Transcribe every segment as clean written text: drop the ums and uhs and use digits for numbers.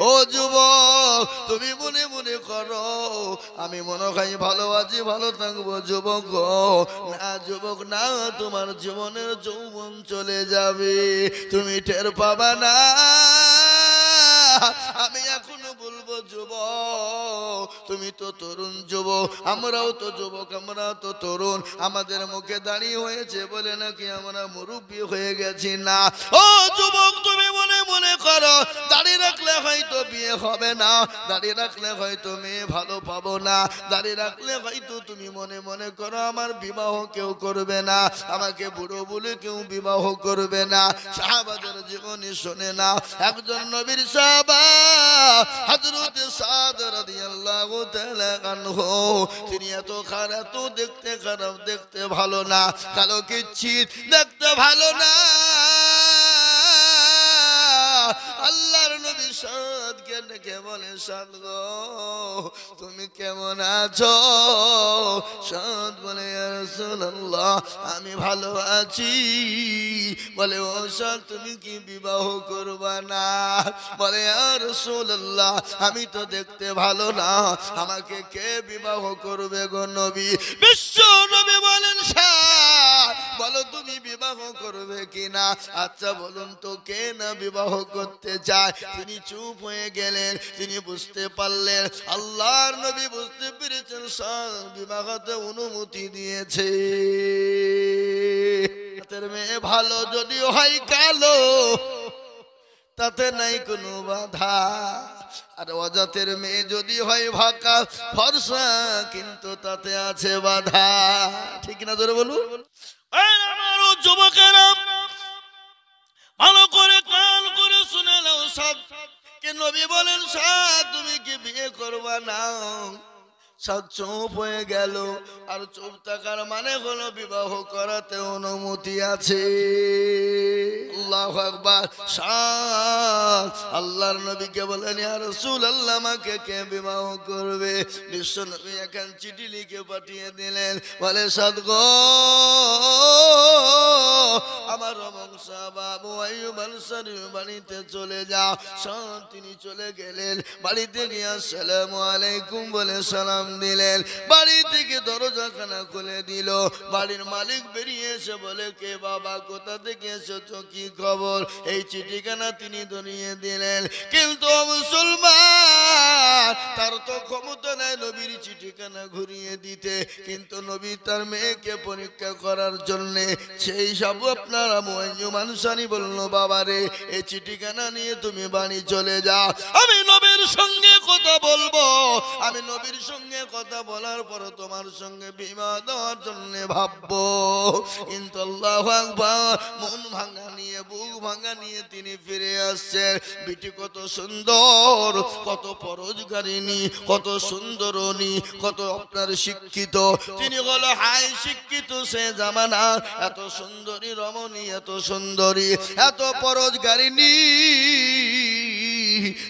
ও যুবক তুমি মনে মনে করো আমি মনে হয় ভালো আছি ভালো থাকবো যুবক না যুবক না তোমার জীবনের যৌবন চলে যাবে তুমি টের পাবা না আমি এখনো বলবো যুবক তুমি তো তরুণ যুবক আমরাও তো যুবক আমরাও তো তরুণ আমাদের মুখে দাঁড়িয়ে হয়েছে বলে নাকি আমরা মুরব্বী হয়ে গেছি না ও যুবক তুমি মনে মনে করো দাড়ি রাখলে হয়তো বিয়ে হবে না দাড়ি রাখলে হয়তো মেয়ে ভালো পাবো না দাড়ি রাখলে হয়তো তুমি মনে মনে করো আমার বিবাহ কেউ করবে না আমাকে বুড়ো বলে কেউ বিবাহ করবে না সাহাবাদের জীবনী শুনে না একজন নবীর সাহাবা হযরত সাদ রাদিয়াল্লাহু তাআলা আনহু তিনি এত খারাপ দেখতে খারাপ দেখতে ভালো না কালো কিচ্ছিত দেখতে ভালো না আল্লাহর নবী সাদকে ডেকে বলে সাদ গো তুমি কেমন আছো সাদ বলে ইয়া রাসূলুল্লাহ আমি ভালো আছি বলে ও সাদ তুমি কি বিবাহ করবা না বলে ইয়া রাসূলুল্লাহ আমি তো দেখতে ভালো না আমাকে কে বিবাহ করবে গো নবী বিশ্ব নবী বলেন সাদ বলো তুমি বিবাহ করবে কিনা আচ্ছা বলুন তো কে না বিবাহ করতে চায় তিনি চুপ হয়ে গেলেন তিনি বুঝতে পারলেন আল্লাহর নবী বুঝতে পেরেছেন সাদ বিবাহতে অনুমতি দিয়েছে তাদের মেয়ে ভালো যদি হয় কালো তাতে নাই কোনো বাধা আর অজাতের মেয়ে যদি হয় ভাকা ফর্সা কিন্তু তাতে আছে বাধা ঠিক না জোরে বলুন আমার যুবকেরা ভালো করে কান করে শুনে নাও সব কে নবী বলেন সাদ তুমি কি বিয়ে করবা না সাদ চুপ হয়ে গেল আর চুপ থাকার মানে হলো বিবাহ করাতে অনুমতি আছে আল্লাহু আকবার সাদ আল্লাহর নবীকে বলেন ইয়া রাসূলুল্লাহ আমাকে কে বিবাহ করবে বিশ্ব নবী এখন চিঠি লিখে পাঠিয়ে দিলেন বলে সাদ গো আমার বংশাবা আবু আইয়ুব আনসারী বাড়িতে চলে যাও সাদ তিনি চলে গেলেন বাড়িতে গিয়ে আসসালামু আলাইকুম বলে সালাম দিলেন বাড়ি থেকে দরজাখানা খুলে দিল বাড়ির মালিক বেরিয়ে এসে বলে কে বাবা কোথা থেকে এসেছো কি খবর এই চিঠিখানা তিনি ধরিয়ে দিলেন কিন্তু মুসলমান তার তো ক্ষমতা নাই নবীর চিঠিখানা ঘুরিয়ে দিতে কিন্তু নবী তার মেয়েকে পরীক্ষা করার জন্য সেই সব আপনারা মুআইয়ুব আনসারী বলল বাবা রে এই চিঠিখানা নিয়ে তুমি বাড়ি চলে যাও আমি নবীর সঙ্গে কথা বলবো আমি নবীর সঙ্গে কথা বলার পর তোমার সঙ্গে বিবাহ দেওয়ার জন্য ভাববো কিন্তু আল্লাহু আকবার মন ভাঙা নিয়ে বুক ভাঙা নিয়ে তিনি ফিরে আসছেন বিটি কত সুন্দর কত পরোজগারিনী কত সুন্দরনী কত আপনার শিক্ষিত তিনি হলো হাই শিক্ষিত সে জামানা এত সুন্দরী রমণী এত সুন্দরী এত পরোজগারিনী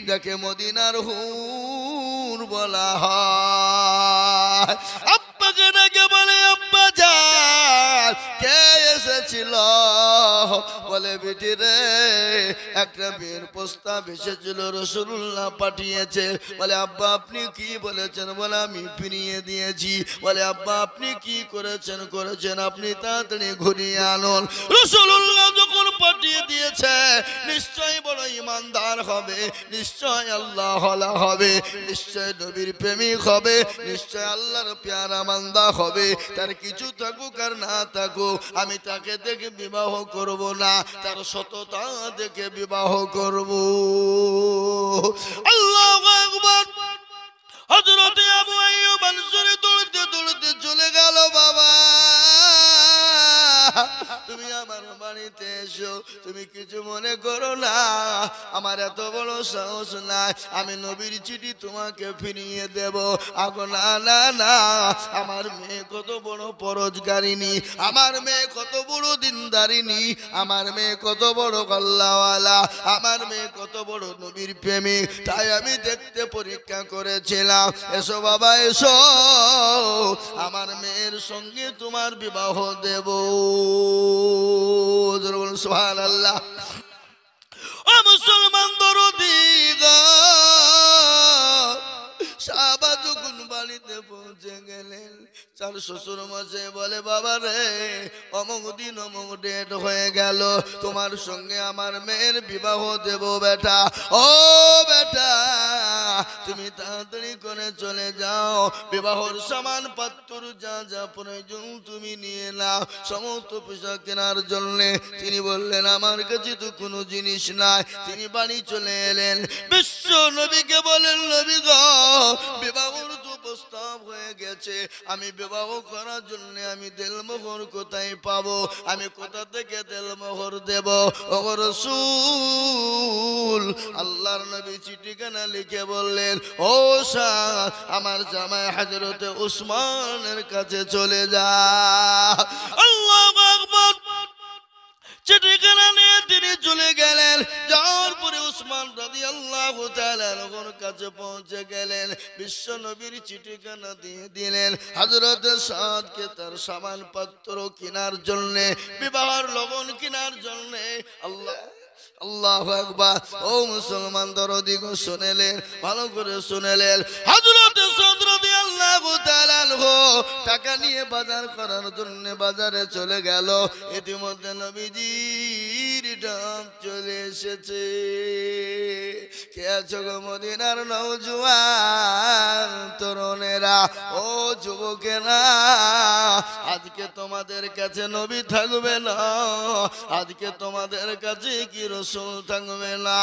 যাকে মদিনার হুর বলা হয় আব্বাকে ডাকে বলে আব্বা জান কে এসেছিল বলে বেটি রে একটা বিয়ের প্রস্তাব এসেছিল রাসূলুল্লাহ পাঠিয়েছে বলে আব্বা আপনি কি বলেছেন বলে আমি ফিরিয়ে দিয়েছি বলে আব্বা আপনি কি করেছেন আপনি তাড়াতাড়ি ঘুরিয়ে আনুন রাসূলুল্লাহ যখন পাঠিয়ে দিয়েছে নিশ্চয়ই বড় ইমানদার হবে নিশ্চয় আল্লাহ ওয়ালা হবে নিশ্চয় নবীর প্রেমিক হবে নিশ্চয় আল্লাহর প্যারা বান্দা হবে তার কিছু থাকুক আর না থাকুক আমি তাকে দেখে বিবাহ করব না তার সততা দেখে বিবাহ করব আল্লাহু আকবার হযরত আবু আইয়ুব আনসারী দৌড়তে দৌড়তে চলে গেল বাবা তুমি আমার বাড়িতে এসো তুমি কিছু মনে করো না আমার এত বড় সাহস নাই আমি নবীর চিঠি তোমাকে ফিরিয়ে দেব আগো না না না আমার মেয়ে কত বড় পরোজগারিনী আমার মেয়ে কত বড় দিনদারিনী আমার মেয়ে কত বড় আল্লাহওয়ালা আমার মেয়ে কত বড় নবীর প্রেমিক তাই আমি দেখতে পরীক্ষা করেছিলাম এসো বাবা এসো আমার মেয়ের সঙ্গে তোমার বিবাহ দেব সুবহানাল্লাহ ও মুসলমান দরদি গো পৌঁছে গেলেন। তার শ্বশুর মশাই বলে, বাবা রে, অমুক দিন অমুক ডেট হয়ে গেল, তোমার সঙ্গে আমার মেয়ের বিবাহ দেব বেটা। ও বেটা, তুমি তাড়াতাড়ি করে চলে যাও, বিবাহর সামান পাত্র যা যা প্রয়োজন তুমি নিয়ে নাও সমস্ত পোশাক কেনার জন্য। তিনি বললেন, আমার কাছে তো কোনো জিনিস নাই। তিনি বাড়ি চলে এলেন, বিশ্ব নবীকে বলেন, নবী গো, বিবাহর তো প্রস্তাব হয়ে গেছে, আমি বিবাহ করার জন্য আমি দেলমোহর কোথায় পাবো, আমি কোথা থেকে দেলমোহর দেব? ও রাসূল, আল্লাহর নবী চিঠিখানা লিখে বললেন, ও শাহ, আমার জামাই হযরতে উসমানের কাছে চলে যা। আল্লাহু আকবার। চিঠিখানা নিয়ে তিনি চলে গেলেন। যাওয়ার পরে উসমান রাদিয়াল্লাহু তাআলা নগর কাছে পৌঁছে গেলেন। বিশ্ব নবীর চিঠিখানা দিয়ে দিলেন হযরত সাদকে তার সামান পত্র কেনার জন্য, বিবাহের লগন কেনার জন্য। আল্লাহু আকবার। ও মুসলমান দরদি গো, শুনেলেন, ভালো করে শুনেলেন। হযরত সাদ রাদিয়াল্লাহু তাআলা টাকা নিয়ে বাজার করার জন্য বাজারে চলে গেল। ইতিমধ্যে নবীজির ডাক চলে এসেছে। কে আছো গো মদিনার নওজোয়ান তরুণেরা, ও যুবকেরা, আজকে তোমাদের কাছে নবী থাকবে না, আজকে তোমাদের কাছে কি রাসূল থাকবে না,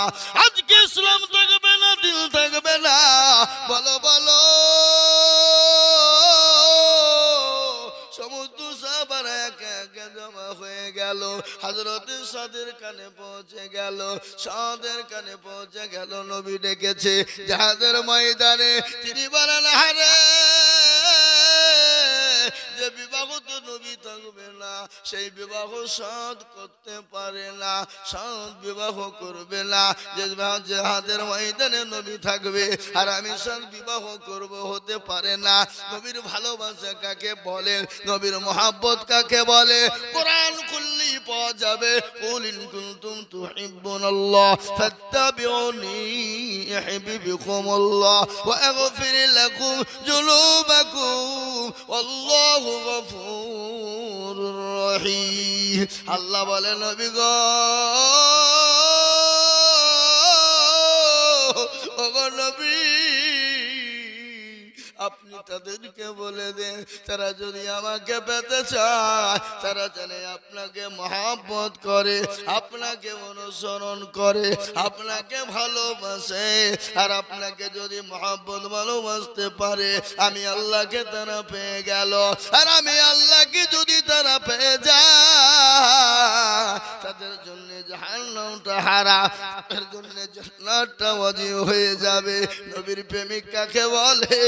আজকে ইসলাম থাকবে না, দিল থাকবে না। বলো বলো। সমস্ত সাহাবারা একে একে জমা হয়ে গেল। হযরত সাদের কানে পৌঁছে গেল, সাদের কানে পৌঁছে গেল, নবী ডেকেছে জিহাদের ময়দানে। তিনি বলেন, হারে, যে বিবাহ তো নবী থাকবে না, সেই বিবাহ সাদ করতে পারে না, সাদ বিবাহ করবে না। যে জিহাদের ময়দানে নবী থাকবে আর আমি সাদ বিবাহ করব, হতে পারে না। নবীর ভালোবাসা কাকে বলে, নবীর মহব্বত কাকে বলে, কোরআন খুললেই পাওয়া যাবে। কুল ইন কুনতুম তুহিব্বুনাল্লাহ ফাত্তাবিউনি ইউহিব্বুকুমুল্লাহ ওয়া আগফির লাকুম যুনুবাকুম আল্লাহু গফুরুর রহিম। আল্লাহ বলে, নবী গো, ও নবী, আপনি তাদেরকে বলে দেন, তারা যদি আমাকে পেতে চায়, তারা জানে আপনাকে মহব্বত করে, আপনাকে অনুসরণ করে, আপনাকে ভালোবাসে। আর আপনাকে যদি মহব্বত ভালোবাসতে পারে, আমি আল্লাহকে তারা পেয়ে গেল। আর আমি আল্লাহকে যদি তারা পেয়ে যায়, তাদের জন্য জাহান্নামটা হারাম, তাদের জন্য জান্নাতটা ওয়াজিব হয়ে যাবে। নবীর প্রেমিক কাকে বলে?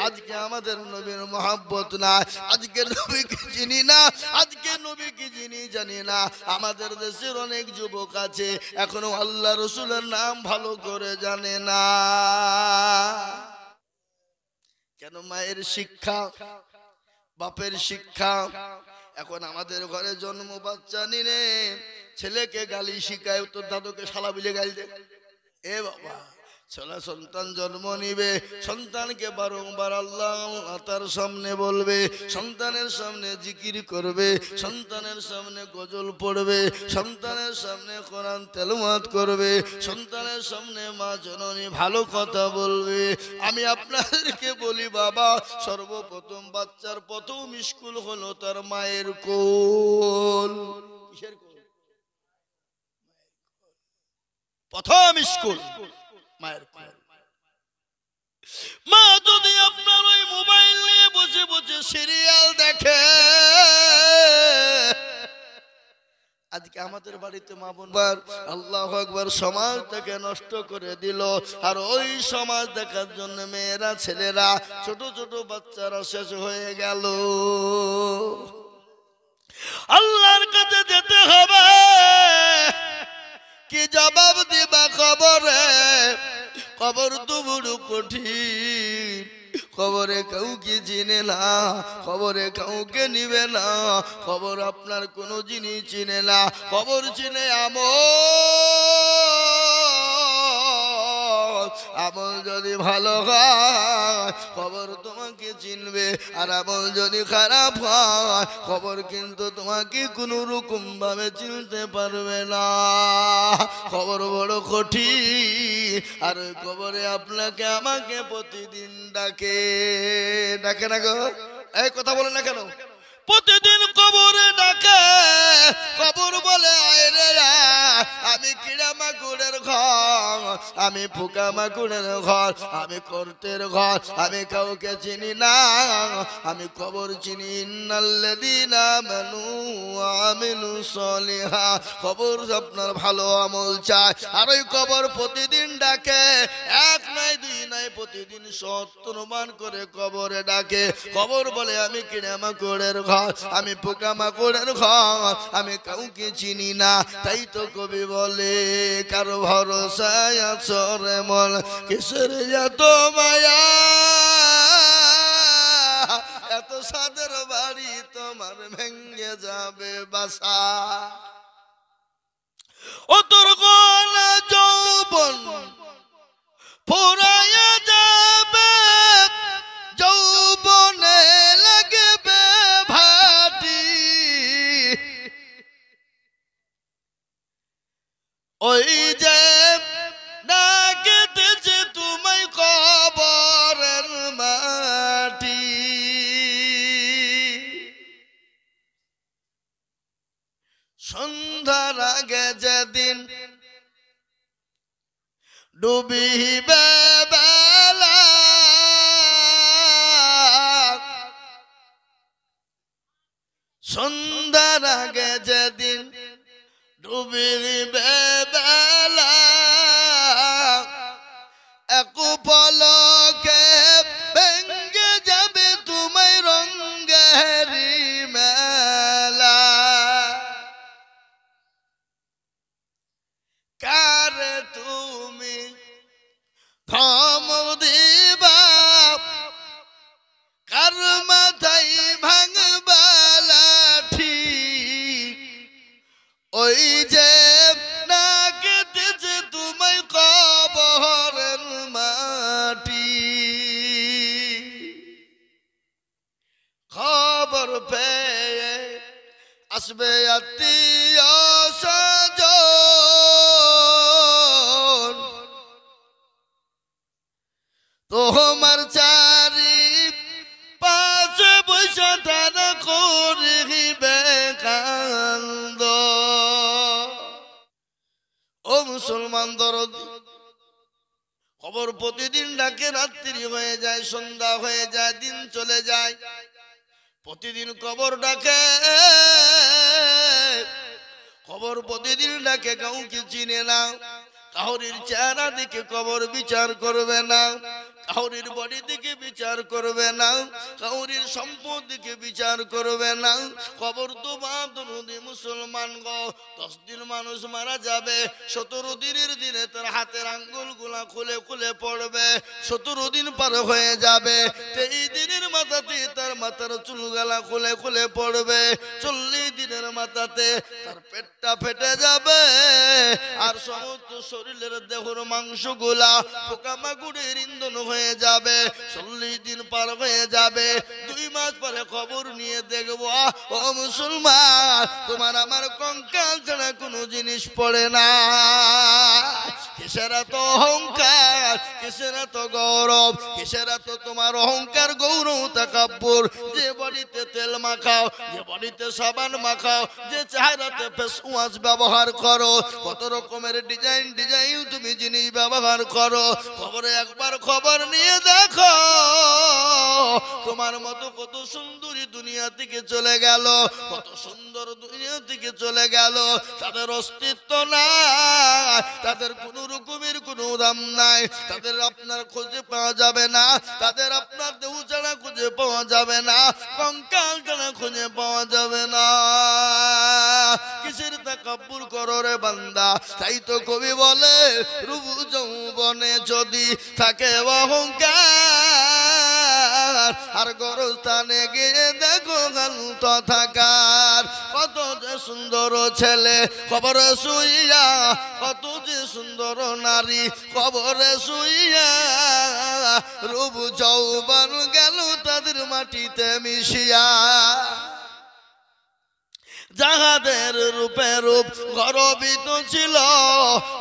আজকে আমাদের নবীর মহব্বত না, আজকে নবীকে চিনি না, আজকে নবীকে জানি না। আমাদের দেশের অনেক যুবক আছে এখনো আল্লাহ রাসূলের নাম ভালো করে জানে না। কেন? মায়ের শিক্ষা, বাপের শিক্ষা। এখন আমাদের ঘরে জন্ম বাচ্চা নিলে ছেলেকে গালি শিখায়, তোর দাদুকে শালা বলে গালি দে। এ বাবা, ছেলে সন্তান জন্ম নিবে, সন্তানকে বারংবার আল্লাহ তার সামনে বলবে, সন্তানের সামনে জিকির করবে, সন্তানের সামনে গজল পড়বে, সন্তানের সামনে কোরআন তেলাওয়াত করবে, সন্তানের সামনে মা জননী ভালো কথা বলবে। আমি আপনাদেরকে বলি বাবা, সর্বপ্রথম বাচ্চার প্রথম স্কুল হলো তার মায়ের কোল। কিসের কোল? প্রথম স্কুল মায়ের কোল। মা যদি আপনার ওই মোবাইল নিয়ে বসে বসে সিরিয়াল দেখে, আজকে আমাদের বাড়িতে মা বোনবার আল্লাহু আকবার সমাজটাকে নষ্ট করে দিল। আর ওই সমাজ দেখার জন্য মেয়েরা, ছেলেরা, ছোট ছোট বাচ্চারা শেষ হয়ে গেল। আল্লাহর কাছে যেতে হবে, কি জবাব দিবা কবরে? কবর তো বড় কঠিন, খবরে কাউকে চিনে না, খবরে কাউকে নিবে না, খবর আপনার কোনো জিনিস চিনে না, খবর চিনে আমল। আমল যদি ভালো হয় কবর তোমাকে চিনবে, আর আমল যদি খারাপ হয় কবর কিন্তু তোমাকে কোনো রকম ভাবে চিনতে পারবে না। কবর বড় কঠিন, আর ওই কবরে আপনাকে আমাকে প্রতিদিন ডাকে। ডাকে না গো? এই কথা বলে না কেন? প্রতিদিন কবরে ডাকে। কবর বলে আয় রে আয়, আমি কিড়া মাকুড়ের ঘর, আমি পোকা মাকুড়ের ঘর, আমি কর্তের ঘর, আমি কাউকে চিনি না, আমি কবর চিনি। ইন্নাল্লাযীনা আমানু ওয়া আমিলুস সলিহাত। কবর আপনার ভালো আমল চায়, আর ওই কবর প্রতিদিন ডাকে। এক নয় দুই নয়, প্রতিদিন 70 বার করে কবরে ডাকে। কবর বলে আমি কিড়া মাকুড়ের ঘর, আমি পোকা মাকুড়ের ঘর, আমি কাউকে চিনি না। তাই তো কবি বলে কারো ভরসায় আছো রে মন, কিসের এত মায়া, এত সাদের বাড়ি তোমার ভেঙে যাবে বাসা। ও তোর গলা যৌবন ফুরাইয়া যাবে, যৌবনে লাগবে ভাটি, ওই যে ডাকেতেছে তোমায় কবরের মাটি। সন্ধ্যার আগে যেদিন ডুবিবে বেলা, সন্ধ্যার আগে যেদিন ডুবিবে বেলা, এক পলকে ভেঙে যাবে তোমায় রঙের মেলা। কার তুমি ধমক দিবা, কার মাথায় ভাঙবা লাঠি, ওই যে না কেটেছে তোমায় কবরের মাটি। খবর পেয়ে আসবে আত্মীয় স্বজন, তোমার চারি পাশে বসে তারা করিবে কান্দ। ও মুসলমান দরদি, খবর প্রতিদিন ডাকে। রাত্রি হয়ে যায়, সন্ধ্যা হয়ে যায়, দিন চলে যায়, প্রতিদিন কবর ডাকে। কবর প্রতিদিন ডাকে, কাউকে চিনে না। কাউরির চেহারা দিকে কবর বিচার করবে না, কাউরির বডি দিকে বিচার করবে না, কাউরির সম্পদ দিকে বিচার করবে না। কবর তো বাদরুদি মুসলমান গো, 10 দিন মানুষ মারা যাবে, 17 দিনের দিনে তার হাতের আঙ্গুল গুলা খুলে খুলে পড়বে। 17 দিন পার হয়ে যাবে, 23 দিনের মাথাতে তার মাথার চুলগালা খুলে খুলে পড়বে। 40 দিনের মাথাতে তার পেটটা ফেটে যাবে, আর সমস্ত শরীরের দেহর মাংসগুলা পোকামাকড়ের ইন্ধন হয়ে যাবে। 40 দিন পার হয়ে যাবে, 2 মাস পরে খবর নিয়ে দেখবো, ও মুসলমান, তোমার আমার কঙ্কাল ছাড়া কোনো জিনিস পড়ে না। কিসের এত অহংকার, কিসের এত গৌরব, কিসের এত তোমার অহংকার গৌরব তাকাব্বুর? যে বডিতে তেল মাখাও, যে বডিতে সাবান মাখাও, যে চেহারাতে ফেস ওয়াশ ব্যবহার করো, কত রকমের ডিজাইন ডিজাইন তুমি জিনিস ব্যবহার করো, খবরে একবার খবর নিয়ে দেখো, তোমার মতো কত সুন্দরী দুনিয়া থেকে চলে গেল, কত সুন্দর দুনিয়া থেকে চলে গেল। তাদের অস্তিত্ব নাই, তাদের কোন রকমের কোনো দাম নাই, তাদের আপনার খুঁজে পাওয়া যাবে না, তাদের আপনার দেহ ছাড়া খুঁজে পাওয়া যাবে না, কঙ্কাল ছাড়া খুঁজে পাওয়া যাবে না। কিসের তাকাব্বুর করো রে বান্দা? তাই তো কবি বলে রূপ যৌবনে যদি থাকে অহংকার, আর গোরস্থানে গিয়ে দেখো গান্ত থাকার কত যে সুন্দর ছেলে কবরে শুইয়া, কত যে সুন্দর নারী কবরে শুইয়া, রূপ যৌবন গেল তাদের মাটিতে মিশিয়া। যাহাদের রূপে রূপ গর্বিত ছিল,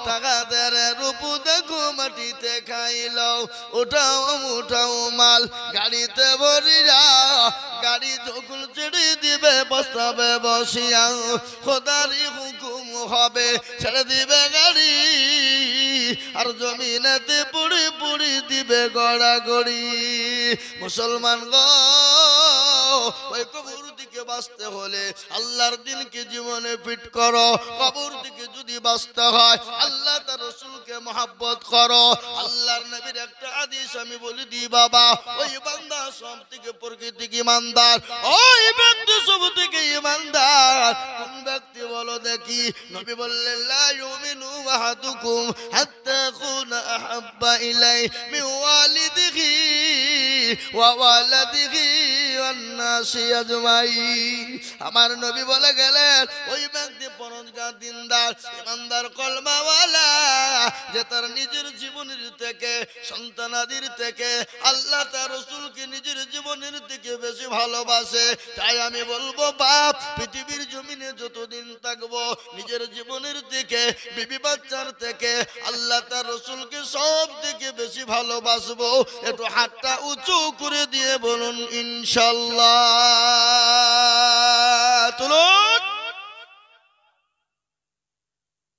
তাহাদের রূপ দেখো মাটিতে খাইল। ওটাও উঠাও মাল গাড়িতে ভরিয়া, গাড়ি যখন ছেড়ে দিবে বসবে বসিয়া, খোদারি হুকুম হবে ছেড়ে দিবে গাড়ি, আর জমিনেতে পুড়ি পুড়ি দিবে গড়াগড়ি। মুসলমান গো, ওই কবর দিকে বাঁচতে হলে আল্লাহর দিনকে জীবনে ফিট করো। কবর দিকে যদি বাঁচতে হয় আল্লাহ তার রাসূলকে মহব্বত করো। আল্লাহর নবীর একটা হাদিস আমি বলে দিই বাবা, ওই বান্দা সব থেকে প্রকৃতিক ইমানদার, ওই ব্যক্তি সব থেকে ইমানদার কোন ব্যক্তি বলো দেখি? নবী বললেন লা ইউমিনু আহাদুকুম হাত্তা কুনা আহাব্বা ইলাই মিন ওয়ালিদিহি ওয়া ওয়ালাদিহি ওয়ান নাসি আজমাইন। আমার নবী বলে গেলেন ওই ব্যক্তি পরহেজগার দিনদার ইমানদার কলমাওয়ালা, যে তার নিজের জীবনের থেকে সন্তানাদির থেকে আল্লাহ তার রাসূলকে নিজের জীবনের থেকে বেশি ভালোবাসে। তাই আমি বলবো বাপ, পৃথিবীর জমিনে যতদিন থাকবো নিজের জীবনের থেকে বিবি বাচ্চার থেকে আল্লাহ তার রাসূলকে সব থেকে বেশি ভালোবাসবো। একটু হাতটা উঁচু করে দিয়ে বলুন ইনশাআল্লাহ। তুলুন।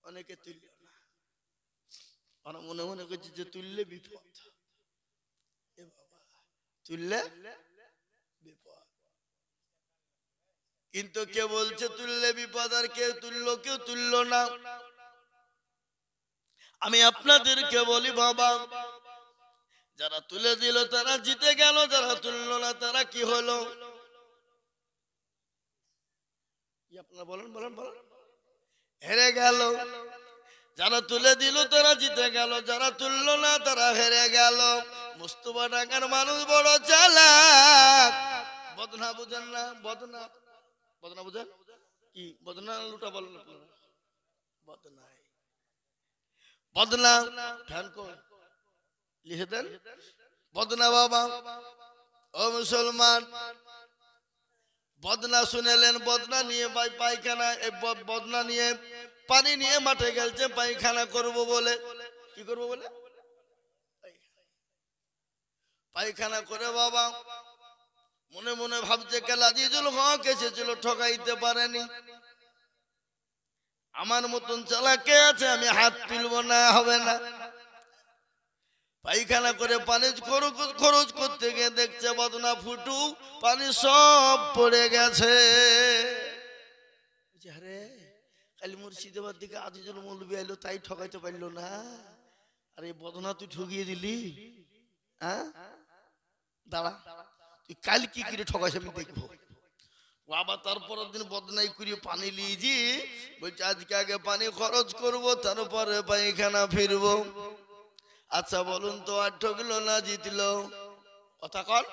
অনেকে তুলল না, আর মনে মনে করছে যে তুললে বিপদ। এ বাবা, তুললে বিপদ। কিন্তু কে বলছে তুললে বিপদ, আর কেউ তুললো কেউ তুললো না। আমি আপনাদেরকে বলি বাবা, যারা তুলে দিল তারা জিতে গেল, যারা তুললো না তারা কি হলো? আপনারা বলেন বলেন বলেন, হেরে গেল। যারা তুলে দিল তারা জিতে গেল, যারা তুললো না তারা হেরে গেল। মুস্তফা ঢাকার মানুষ বড় চালাক। বদনা বুঝেন না? বদনা বদনা বুঝেন কি? বদনা লুটা বলেন আপনারা। বদনা বদনা ফ্যান কোন লিখে দেন। বদনা বাবা, ও মুসলমান, বদনা শুনেলেন? বদনা নিয়ে পায়খানা, বদনা নিয়ে পানি নিয়ে মাঠে গেলছে পায়খানা করব বলে। কি করব বলে? পায়খানা করে বাবা মনে মনে ভাবছে কাল আজিজুল হক এসেছিল, ঠকাইতে পারেনি। আমার মতন চালাক কে আছে? আমি হাত তুলব না, হবে না। পায়খানা করে পানি খরচ করতে গিয়ে দেখছে বদনা ফুটু, পানি সব পড়ে গেছে। আরে কাল মুর্শিদাবাদ দিকে আজিজুল মৌলবি আইলো, তাই ঠকাইতে পারলো না। আরে বদনা তুই ঠকিয়ে দিলি। হ্যাঁ দাঁড়া, তুই কাল কি করে ঠকাইছ আমি দেখবো। আবার তারপরের দিন বদনাই করে পানি লিয়েছি, বলছে আজকে আগে পানি খরচ করব, তারপরে পায়খানা ফিরবো। আচ্ছা বলুন তো, আর ঠকলো না জিতলো? কথা কর।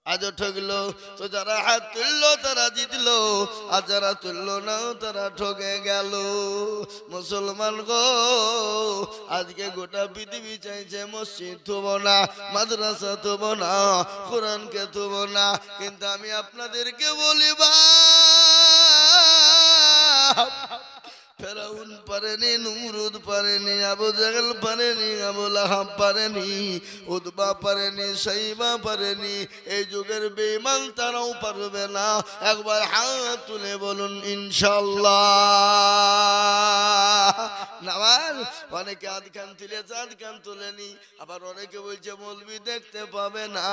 আজও ঠকলো। তো যারা হাত তুললো তারা জিতলো, আর যারা তুললো না তারা ঠকে গেল। মুসলমান গো, আজকে গোটা পৃথিবী চাইছে মসজিদ থুবো না, মাদ্রাসা থুবো না, কোরআনকে থুবো না। কিন্তু আমি আপনাদেরকে বলি ফেরাউন পারেনি, নমরুদ পারেনি, আবু জাহেল পারেনি, আবু লাহাব পারেনি, উতবা পারেনি, সাইবা পারেনি। এই যুগের বেঈমান তারাও পারবে না। একবার হাত তুলে বলুন ইনশাআল্লাহ। নামাজ অনেকে আধ কান তুলেছে, আধ কান তুলেনি। আবার অনেকে বলছে মৌলবি দেখতে পাবে না।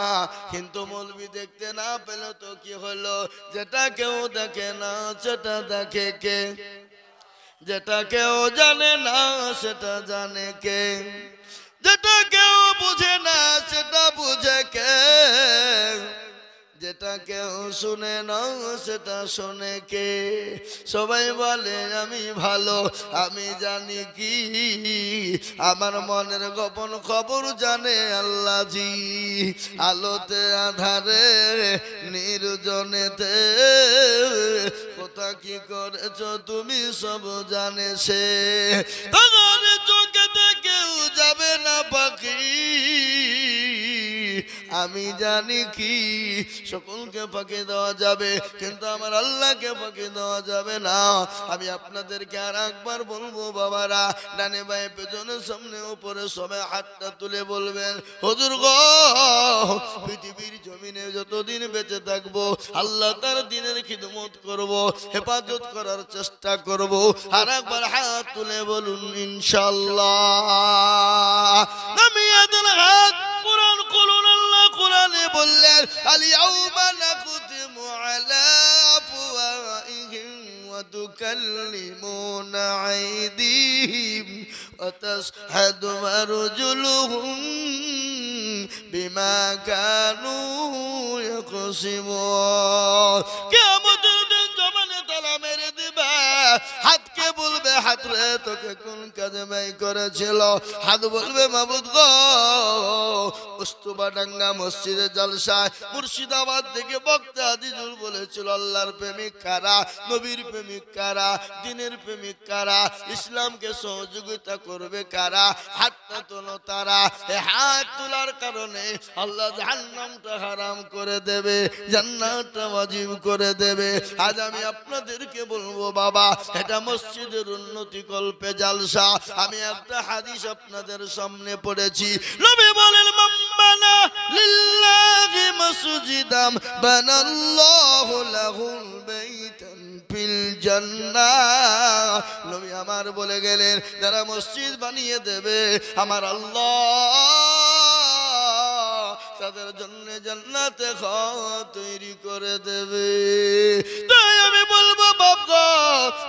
কিন্তু মৌলবি দেখতে না পেলে তো কি হলো? যেটা কেউ দেখে না সেটা দেখে কে? যেটা কেউ জানে না সেটা জানে কে? যেটা কেউ বুঝে না সেটা বুঝে কে? যেটা যেটা কেউ শুনে না সেটা শোনে কে? সবাই বলে আমি ভালো, আমি জানি কি আমার মনের গোপন খবর জানে আল্লাহ জি। আলোতে আধারে নির্জনেতে কোথা কি করেছো তুমি সব জানে সে। তোমার চোখেতে কেউ যাবে না পাখি, আমি জানি কি সকলকে ফাঁকি দেওয়া যাবে কিন্তু আমার আল্লাহকে ফাঁকি দেওয়া যাবে না। আমি আপনাদেরকে আর একবার বলবো বাবারা, ডানে বাঁয়ে পেছনে সামনে উপরে সবাই হাতটা তুলে বলবেন হুজুর গো, পৃথিবীর জমিনে যতদিন বেঁচে থাকবো আল্লাহ তার দিনের খিদমত করব, হেফাজত করার চেষ্টা করব। আর একবার হাত তুলে বলুন ইনশাআল্লাহ। নামিয়াদের হাত কোরআন খুলুন। আল্লাহ কোরআনে বললেন আল-ইয়াউমা নাখতিমু আলা আফওয়াহিহিম ওয়া তুকাল্লিমুনা আইদিহিম ওয়া তাশহাদু আরজুলুহুম বিমা কানু ইয়াকসিবুন। কিয়ামতের দিন জবানে তালা মেরে দিবে, হাতকে বলবে হাত রে তোকে কোন কাজে ব্যয় করেছিল? হাত বলবে মাবুদ গো, উস্তুবাডাঙ্গা মসজিদে জলসায় মুর্শিদাবাদ থেকে বক্তা আজিজুল বলেছিল আল্লাহর প্রেমিক কারা, নবীর প্রেমিক কারা, দ্বীনের প্রেমিক কারা, ইসলামকে সহযোগিতা করবে কারা? হাতটা তোলো তারা। এই হাত তোলার কারণে আল্লাহ জাহান্নামটা হারাম করে দেবে, জান্নাতটা ওয়াজিব করে দেবে। আজ আমি আপনাদেরকে বলবো বাবা, এটা মসজিদের উন্নতি কল্পে জালসা। আমি একটা হাদিস আপনাদের সামনে পড়েছি। নবী বলেন মাম্মানা লিল্লাহি মাসজিদাম বানাল্লাহু লাহুল বাইতান ফিল জান্নাহ। নবী আমার বলে গেলেন যারা মসজিদ বানিয়ে দেবে আমার আল্লাহ তাদের জন্য জান্নাতে ঘর তৈরি করে দেবে। তাই আমি বলবো বাবা,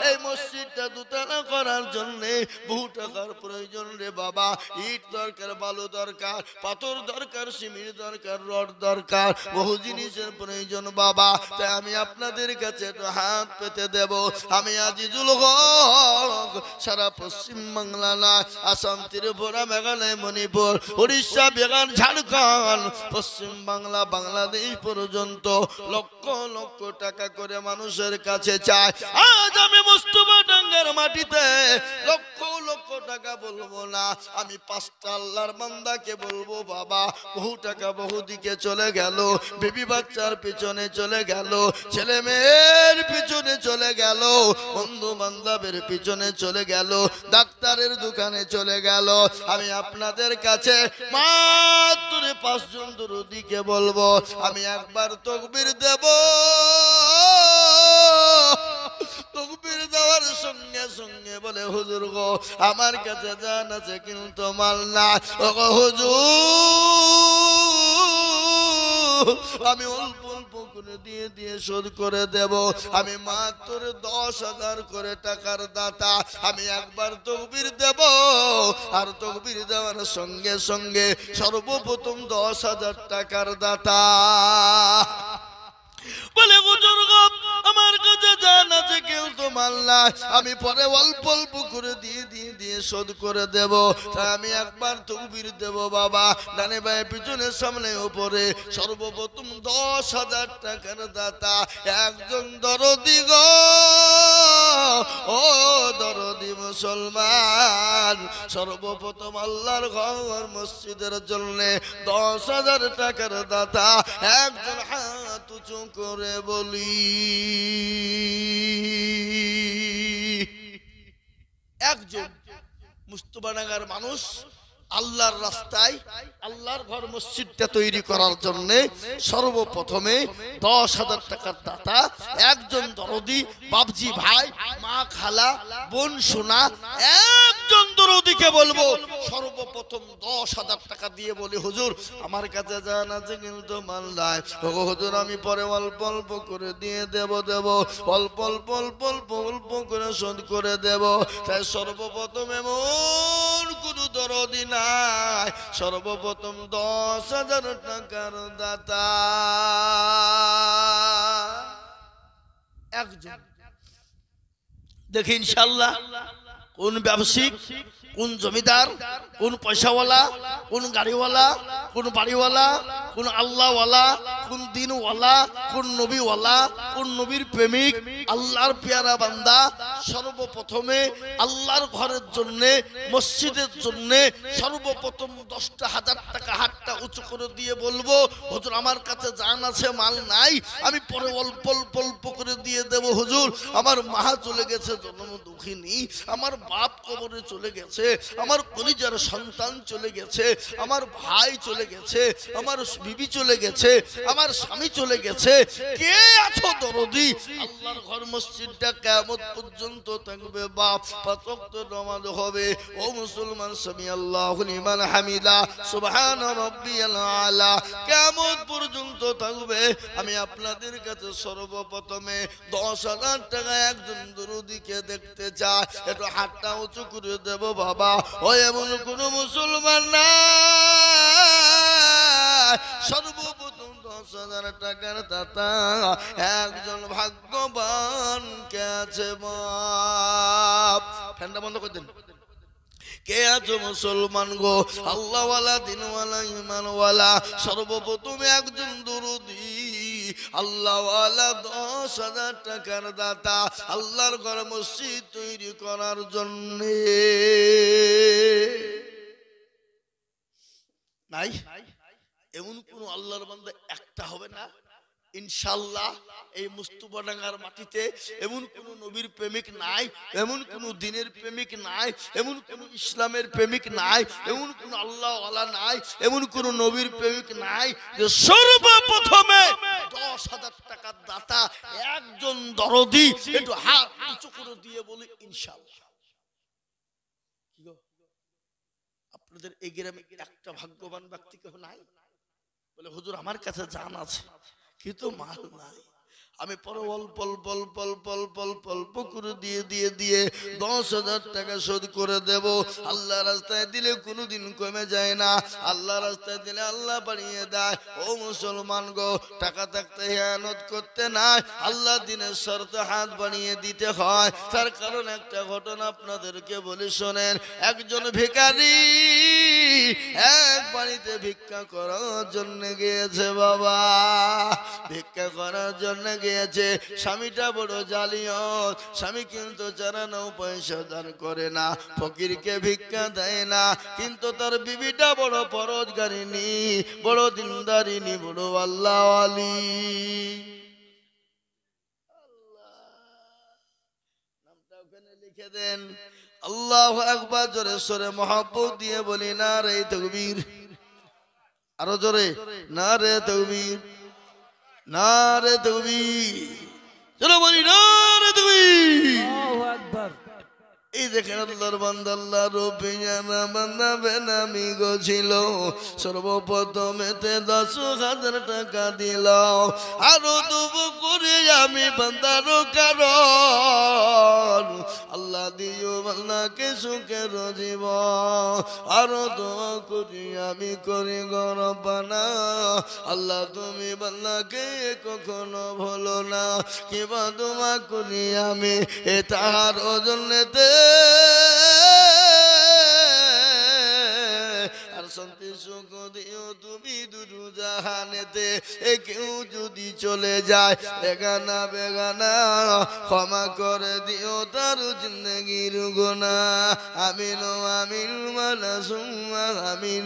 এই মসজিদটা দুতলা করার জন্য বহু টাকার প্রয়োজন রে বাবা। ইট দরকার, বালু দরকার, পাথর দরকার, সিমেন্ট দরকার, রড দরকার, বহু জিনিসের প্রয়োজন বাবা। তাই আমি আপনাদের কাছে একটু হাত পেতে দেব। আমি আজিজুল হক সারা পশ্চিম বাংলা না, আসাম, ত্রিপুরা, মেঘালয়, মণিপুর, উড়িষ্যা, বিহার, ঝাড়খণ্ড, পশ্চিম বাংলা, বাংলাদেশ পর্যন্ত লক্ষ লক্ষ টাকা করে মানুষের কাছে চায়। আজ আমি মুস্তাফাডাঙ্গার মাটিতে লক্ষ লক্ষ টাকা বলবো না, আমি পাঁচটা আল্লাহর বান্দাকে বলবো বাবা, বহু টাকা বহু দিকে চলে গেল, বেবি বাচ্চার পিছনে চলে গেল, ছেলে মেয়ের পিছনে চলে গেল, বন্ধু বান্ধবের পিছনে চলে গেল, ডাক্তারের দোকানে চলে গেল। আমি আপনাদের কাছে মাত্র 5 জন দরুদিকে বলবো, আমি একবার তাকবীর দেব, তাকবীর দেওয়ার সঙ্গে সঙ্গে বলে হুজুর গো আমার কাছে জান আছে কিন্তু মাল না, ও গো হুজুর আমি অল্প অল্প করে দিয়ে দিয়ে শোধ করে দেব। আমি মাত্র 10,000 করে টাকার দাতা। আমি একবার তাকবীর দেব, আর তাকবীর দেওয়ার সঙ্গে সঙ্গে সর্বপ্রথম 10,000 টাকার দাতা বলে হুজুর গো আমার কাছে জান আছে কেউ তো মাল না, আমি পরে অল্প অল্প করে দিয়ে দিয়ে দিয়ে শোধ করে দেব। তাই আমি একবার তাকবীর দেব বাবা, ডানে বাঁয়ে পিছনে সামনে উপরে সর্বপ্রথম 10,000 টাকার দাতা একজন দরদি গো, ও দরদি মুসলমান, সর্বপ্রথম আল্লাহর ঘর মসজিদের জন্য 10,000 টাকার দাতা একজন হাত উঁচু করে বলি একজন। মুস্তাফাডাঙ্গার মানুষ আল্লাহর রাস্তায় আল্লাহর ঘর মসজিদটা তৈরি করার জন্য সর্বপ্রথমে 10,000 টাকার দাতা একজন দরদি বাবজি ভাই, মা খালা, বোন সোনা একজন দরদিকে বলবো সর্বপ্রথম 10,000 টাকা দিয়ে বলি হুজুর আমার কাছে জান আছে কিন্তু মাল নাই, হুজুর আমি পরে অল্প অল্প করে দিয়ে দেব অল্প অল্প অল্প অল্প অল্প করে শোধ করে দেব। তাই সর্বপ্রথম এমন কোন দরদি নাই, সর্বপ্রথম 10,000 টাকার দাতা একজন। দেখি ইনশাআল্লাহ কোন ব্যবসায়িক, কোন জমিদার, কোন পয়সাওয়ালা, কোন গাড়িওয়ালা, কোন বাড়িওয়ালা, কোন আল্লাহওয়ালা, কোন দিনওয়ালা, কোন নবীওয়ালা, কোন নবীর প্রেমিক, আল্লাহর পেয়ারা বান্দা সর্বপ্রথমে আল্লাহর ঘরের জন্য, মসজিদের জন্য সর্বপ্রথম 10,000 টাকা হাতটা উঁচু করে দিয়ে বলবো, হুজুর আমার কাছে জান আছে, মাল নাই, আমি পরে অল্প অল্প অল্প করে দিয়ে দেব হুজুর। আমার মা চলে গেছে জন্ম দুঃখিনী, আমার বাপ কবরে চলে গেছে, আমার কলিজার সন্তান চলে গেছে, আমার ভাই চলে গেছে, আমার বিবি চলে গেছে, আমার স্বামী চলে গেছে, কে আছো দরদি? আল্লাহর ঘর মসজিদটা কিয়ামত পর্যন্ত থাকবে বাপ, 5 ওয়াক্ত নামাজ হবে। ও মুসলমান, সামি আল্লাহু লিমান হামিদা, সুবহান রাব্বিয়াল আলা, কিয়ামত পর্যন্ত থাকবে। আমি আপনাদের কাছে সর্বপ্রথমে 10,000 টাকা একজন দরদিকে দেখতে চাই, একটু হাতটা উঁচু করে দেব বাবা। ও এমন কোন মুসলমান না সর্বপ্রথম 10,000 টাকার দাতা একজন ভাগ্যবান কে আছে? বাপ ফ্যানটা বন্ধ করে দেন। কে আছো মুসলমান গো? আল্লাহওয়ালা, দিনওয়ালা, ইমানওয়ালা, সর্বপ্রথম একজন দরদি আল্লাহওয়ালা 10,000 টাকার দাতা আল্লাহর ঘর মসজিদ তৈরি করার জন্য নাই? এমন কোন আল্লাহর বান্দা একটা হবে না ইনশাআল্লাহ এই মুস্তাফাডাঙ্গার মাটিতে? এমন কোন নবীর প্রেমিক নাই, এমন কোন দিনের প্রেমিক নাই, এমন কোন ইসলামের প্রেমিক নাই, এমন কোন আল্লাহওয়ালা নাই, এমন কোন নবীর প্রেমিক নাই যে সর্বপ্রথমে 10,000 টাকার দাতা একজন দরদি একটু হাত উঁচু করে দিয়ে বলি ইনশাআল্লাহ। আপনাদের এই গ্রামে একটা ভাগ্যবান ব্যক্তি কেউ নাই? বলে হুজুর আমার কাছে জান আছে কিন্তু মাল নাই, আমি পরে অল্প অল্প অল্প অল্প অল্প অল্প অল্প করে দিয়ে দিয়ে দিয়ে 10,000 টাকা শোধ করে দেব। আল্লাহ রাস্তায় দিলে কোনোদিন কমে যায় না, আল্লাহ রাস্তায় দিলে আল্লাহ বাড়িয়ে দেয়। ও মুসলমান গো, টাকা থাকতে হিয়ানত করতে নাই, আল্লাহ দিনের শর্তে হাত বাড়িয়ে দিতে হয়। তার কারণ একটা ঘটনা আপনাদেরকে বলি শোনেন। একজন ভিখারি এক বাড়িতে ভিক্ষা করার জন্য গিয়েছে বাবা, ভিক্ষা করার জন্য গিয়েছে। স্বামীটা বড় জালিয়াত, স্বামী কিন্তু 4 পয়সা দান করে না, ফকিরকে ভিক্ষা দেয় না, কিন্তু তার বিবিটা বড় পরোজগারিনী, বড় দিনদারিনী, বড় আল্লাহওয়ালি। নামটা ওখানে লিখে দেন। আল্লাহু আকবার, জোরে সোরে মহব্বত দিয়ে বলি না রে তাকবীর, আরো জোরে না রে তাকবীর, না রে তাকবীর, চলো বলি না রে তাকবীর। আল্লাহু আকবার। এই দেখেন আল্লাহর বান্দা, আল্লাহর রবিয়ানা বান্দা বেনামি গো ছিল, সর্বপ্রথমেতে 10,000 টাকা দিল, আরো দেব করে আমি বান্দার কারণ আল্লাহ দিও বান্দাকে সুখের জীবন, আরো দোয়া করি আমি করি গরবানা, আল্লাহ তুমি বান্দাকে কখনো ভুলো না, কিবা দোয়া করি আমি এ তাহার ওজনেতে আর শান্তি সুখ দিও তুমি দুরু জাহানেতে। এ কেউ যদি চলে যায় বেগানা বেগানা, ক্ষমা করে দিও তার জিন্দগির গুনাহ। আমিন আমিন ওয়ালা সুম্মা আমিন।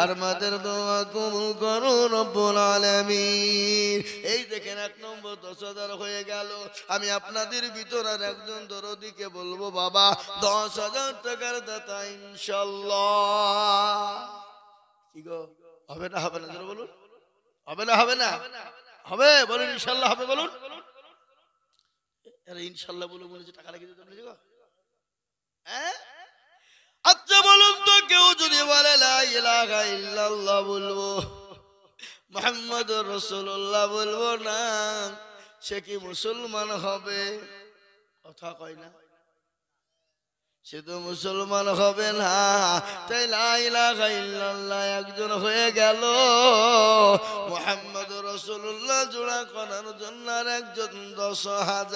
আর মাদের দোয়া কবুল করো রব্বুল আলামিন। এই দেখেন 1 নম্বর 10,000 হয়ে গেল। আমি আপনাদের ভিতর আর একজন দরদিকে বলবো বাবা 10,000 টাকার দাতা ইনশাআল্লাহ। কি গো, হবে না হবে না জোরে বলুন, হবে না হবে না হবে, বলুন ইনশাআল্লাহ হবে, বলুন। আরে ইনশাআল্লাহ বলে মনে হচ্ছে টাকা রেখে দিতে হবে গো। হ্যাঁ আচ্ছা বলুন তো, কেউ যদি বলে লা ইলাহা ইল্লাল্লাহ বলবো, মুহাম্মাদুর রাসূলুল্লাহ বলবো না, সে কি মুসলমান হবে? কথা কয় না। সে তো মুসলমান হবে না। তাই লা ইলাহা ইল্লাল্লাহ একজন হয়ে গেল, মুহাম্মদ রাসূলুল্লাহ জোড়া করার জন্য আর একজন 10,000।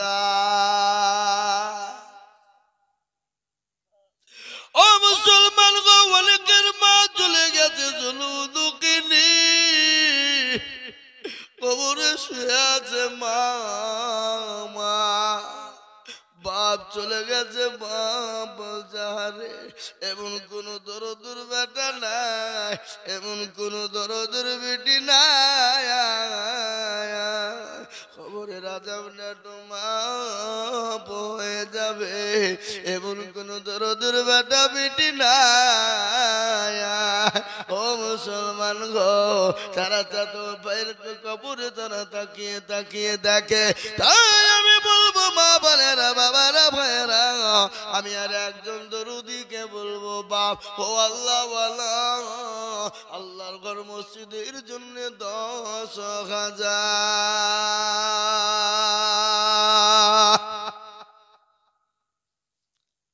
ও মুসলমান গো, অনেকের মা চলে গেছে জলুদুকিনি, কবরে শুয়ে আছে মা। বাপ চলে গেছে, বাপ বলছে আরে এমন কোন দরদুর বেটা নাই, এমন কোন দরদুর বেটি নাই, খবরে রাজা মা হয়ে যাবে, এমন কোন দরদুর বেটা বেটি নাই। ও মুসলমান গো, তারা তো কবরে তারা তাকিয়ে তাকিয়ে দেখে। তাই আমি বলবো মা বোনেরা, বাবারা, ভাইয়েরা, আমি আর একজন দরুদিকে বলবো বাপ ও আল্লাহ ওয়ালা, আল্লাহর ঘর মসজিদের জন্য 10,000।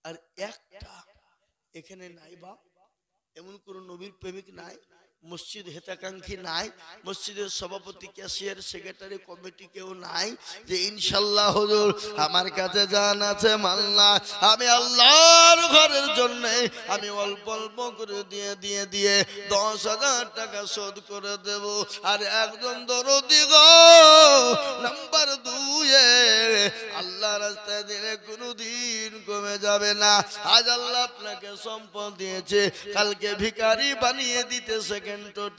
আর একটা এখানে নাই বাপ, এমন কোন নবীর প্রেমিক নাই, মসজিদ হেতাকাঙ্ক্ষী নাই, মসজিদের সভাপতি, ক্যাশিয়ার, সেক্রেটারি, কমিটি কেউ নাই যে ইনশাল্লাহ হুজুর আমার কাছে জান আছে মাল্লা, আমি আল্লাহর ঘরের জন্য আমি অল্প অল্প করে দিয়ে 10,000 টাকা শোধ করে দেব। আর একজন দরদি গো নাম্বার 2 আল্লাহ রাস্তায় দিলে কোনদিন কমে যাবে না। আজ আল্লাহ আপনাকে সম্পদ দিয়েছে, কালকে ভিখারি বানিয়ে দিতে সেকেন্ড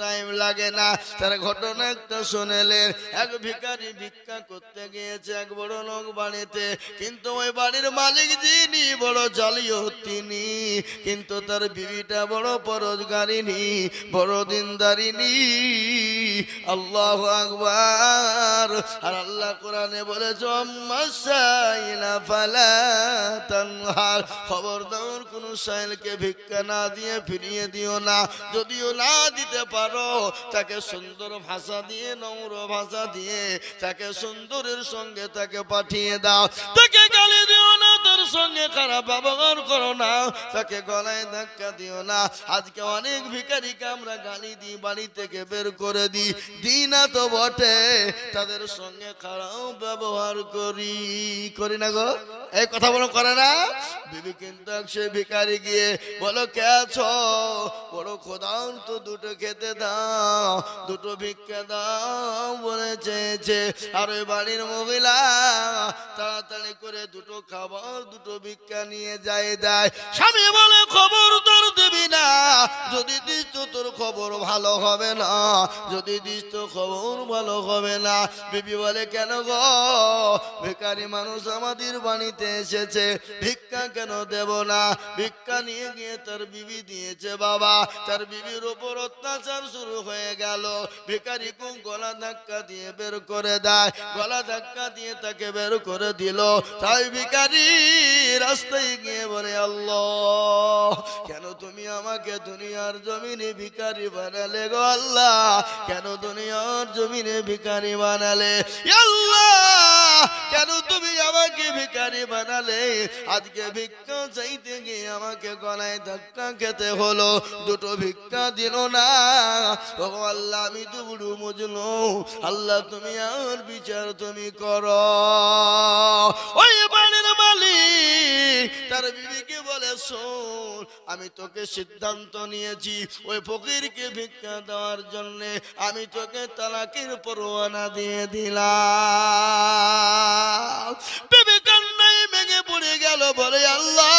টাইম লাগে না। তার ঘটনা একটা শুনেলেন, এক ভিখারি ভিক্ষা করতে গিয়েছে এক বড় লোক বাড়িতে, কিন্তু ওই বাড়ির মালিক যিনি বড় জালিও তিনি, কিন্তু তার বিবিটা বড় পরোজগারিনী, বড় দিনদারিনী। আল্লাহু আকবার। আর আল্লাহ কোরআনে বলেছে মাসাইলা ফালা তানহার, খবরদার কোন সাইলকে ভিক্ষা না দিয়ে ফিরিয়ে দিও না। যদিও না দিতে পারো তাকে সুন্দর ভাষা দিয়ে, নম্র ভাষা দিয়ে তাকে সুন্দরের সঙ্গে তাকে পাঠিয়ে দাও। তাকে গালি দিও না, তার সঙ্গে খারাপ ব্যবহার করো না, তাকে গলায় ধাক্কা দিও না। আজকে অনেক ভিখারিকে আমরা গালি দিই, বাড়ি থেকে বের করে দিই না তো বটে, তাদের সঙ্গে খারাপ ব্যবহার করি না গো, এই কথা বলো করে না। বিবি কিন্তু সে ভিখারি গিয়ে বলো কে আছো, বড় ক্ষুধার্ত, দুটো খেতে দাও, দুটো ভিক্ষা দাও বলে চেয়েছে। আর ওই বাড়ির মহিলা তাড়াতাড়ি করে দুটো খাবার, দুটো ভিক্ষা নিয়ে দেয়। স্বামী বলে খবর তোর দিবি না, যদি দিস তো তোর খবর ভালো হবে না, যদি দিস তো খবর ভালো হবে না। বিবি বলে কেন গো, ভিখারি মানুষ আমাদের বাড়িতে এসেছে, ভিক্ষা কেন দেব না। ভিক্ষা নিয়ে গিয়ে তার বিবি দিয়েছে বাবা, তার বিবির উপর অত্যাচার শুরু হয়ে গেল। ভিখারি কোন গলা ধাক্কা দিয়ে বের করে দেয়, গলা ধাক্কা দিয়ে তাকে বের করে দিল। তাই ভিখারি রাস্তায় গিয়ে বলে আল্লাহ কেন তুমি আমাকে দুনিয়ার জমিনে ভিখারি বানালে গো আল্লাহ, কেন দুনিয়ার জমিনে ভিখারি বানালে আল্লাহ, কেন তুমি আমাকে ভিখারি বানালে। আজকে ভিক্ষা চাইতে গিয়ে আমাকে গলায় ধাক্কা খেতে হলো, দুটো ভিক্ষা দিল না। ও আল্লাহ আমি তো বুড়ো মজনু, আল্লাহ তুমি আর বিচার তুমি করো। ওই বাড়ির মালিক তার বিবিকে বলে শোন, আমি তোকে সিদ্ধান্ত নিয়েছি, ওই ফকিরকে ভিক্ষা দেওয়ার জন্য আমি তোকে তালাকের পরোয়ানা দিয়ে দিলাম। বিবি কান্নায় ভেঙে পড়ে গেল, বলে আল্লাহ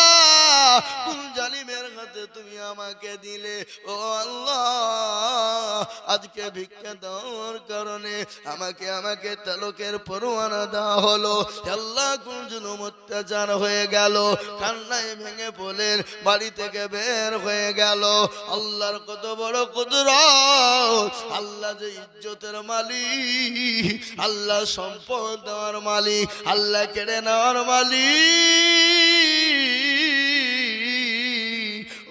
কোন জালিমের হাতে তুমি আমাকে দিলে। ও আল্লাহ আজকে ভিক্ষা দেওয়ার কারণে আমাকে তালাকের পরোয়ানা দেওয়া হলো। আল্লাহ কোন জুলুম অত্যাচার হয়ে গেল। কান্নায় ভেঙে পড়লেন, বাড়ি থেকে বের হয়ে গেল। আল্লাহর কত বড় কুদরত, আল্লাহ যে ইজ্জতের মালিক, আল্লাহ সম্পদ দেওয়ার মালিক, আল্লাহ কেড়ে নেওয়ার মালিক।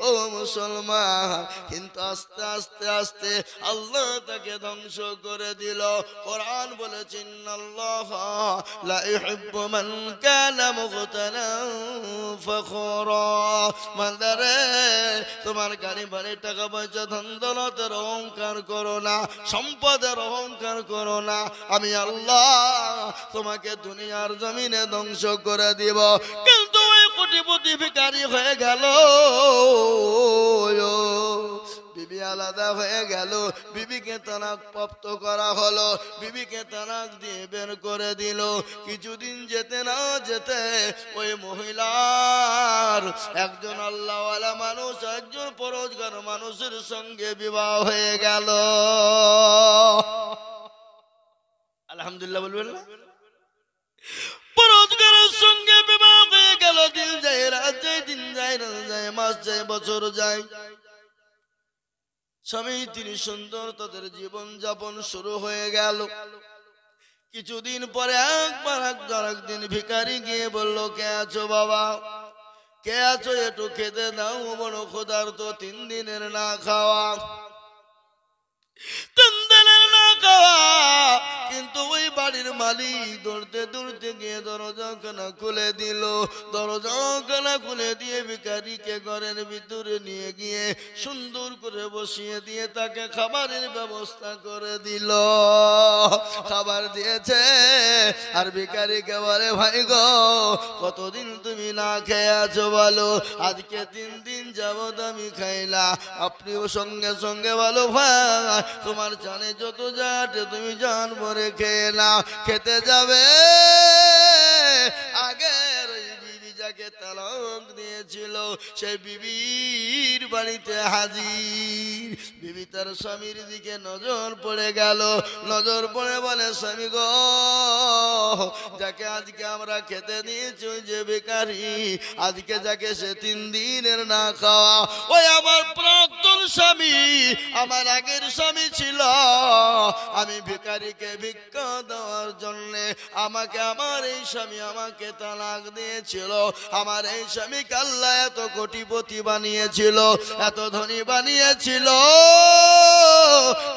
ও মুসলমান, কিন্তু আস্তে আস্তে আস্তে আল্লাহ তাকে ধ্বংস করে দিল। কোরআন বলেছে ইন্নাল্লাহা লা ইউহিব্বু মান কানা মুখতালান ফখুরা। বান্দারে, তোমার গাড়ি বাড়ি টাকা পয়সা ধন দৌলতের অহংকার করো না, সম্পদের অহংকার করো না। আমি আল্লাহ তোমাকে দুনিয়ার জমিনে ধ্বংস করে দিব। কিন্তু ওই কোটিপতি ভিখারি হয়ে গেল, বিবি আলাদা হয়ে গেল, বিবিকে তালাক প্রাপ্ত করা হলো, বিবিকে তালাক দিয়ে বের করে দিল। কিছুদিন যেতে না যেতে ওই মহিলার একজন আল্লাহওয়ালা মানুষ, একজন পরোজগার মানুষের সঙ্গে বিবাহ হয়ে গেল। আলহামদুলিল্লাহ বলবেন না? পরোজগারের সঙ্গে বিবাহ হয়ে গেল। দিন যায়, রাত যায়, দিন যায়, রাত যায়, মাস যায়, বছর যায়। স্বামী তিনি সুন্দর তাদের জীবন যাপন শুরু হয়ে গেল। কিছুদিন পরে একদিন ভিখারি গিয়ে বলল, কে আছো বাবা, কে আছো, একটু খেতে দাও, বড় ক্ষুধার্ত, 3 দিনের না খাওয়া, 3 দিনের না খাওয়া। কিন্তু ওই বাড়ির মালিক দৌড়তে দৌড়তে গিয়ে দরজাখানা খুলে দিল। দরজাখানা খুলে দিয়ে ভিখারিকে ঘরের ভিতরে নিয়ে গিয়ে সুন্দর করে বসিয়ে দিয়ে তাকে খাবারের ব্যবস্থা করে দিল। খাবার দিয়েছে, আর ভিখারিকে বলে, ভাই গো, কতদিন তুমি না খেয়ে আছো বলো? আজকে 3 দিন যাবত আমি খাইলা। আপনিও সঙ্গে সঙ্গে বলো, ভাই তোমার জানে যত যাটে তুমি জান ভরে খেয়ে না। খেতে যাবে, আগের ওই বিবি যাকে তালাক দিয়েছিল সেই বিবির বাড়িতে হাজির। বিবি তার স্বামীর দিকে নজর পড়ে গেল। নজর পড়ে বলে, স্বামী গো, যাকে আজকে আমরা খেতে দিয়েছি ওই যে ভিখারি, আজকে যাকে সে 3 দিনের না খাওয়া, ওই আমার প্রাক্তন স্বামী, আমার আগের স্বামী ছিল। আমি ভিখারিকে ভিক্ষা দেওয়ার জন্য আমাকে আমার এই স্বামী আমাকে তালাক দিয়েছিল। আমার এই স্বামীকে আল্লাহ এত কোটিপতি বানিয়েছিল, এত ধনী বানিয়েছিল,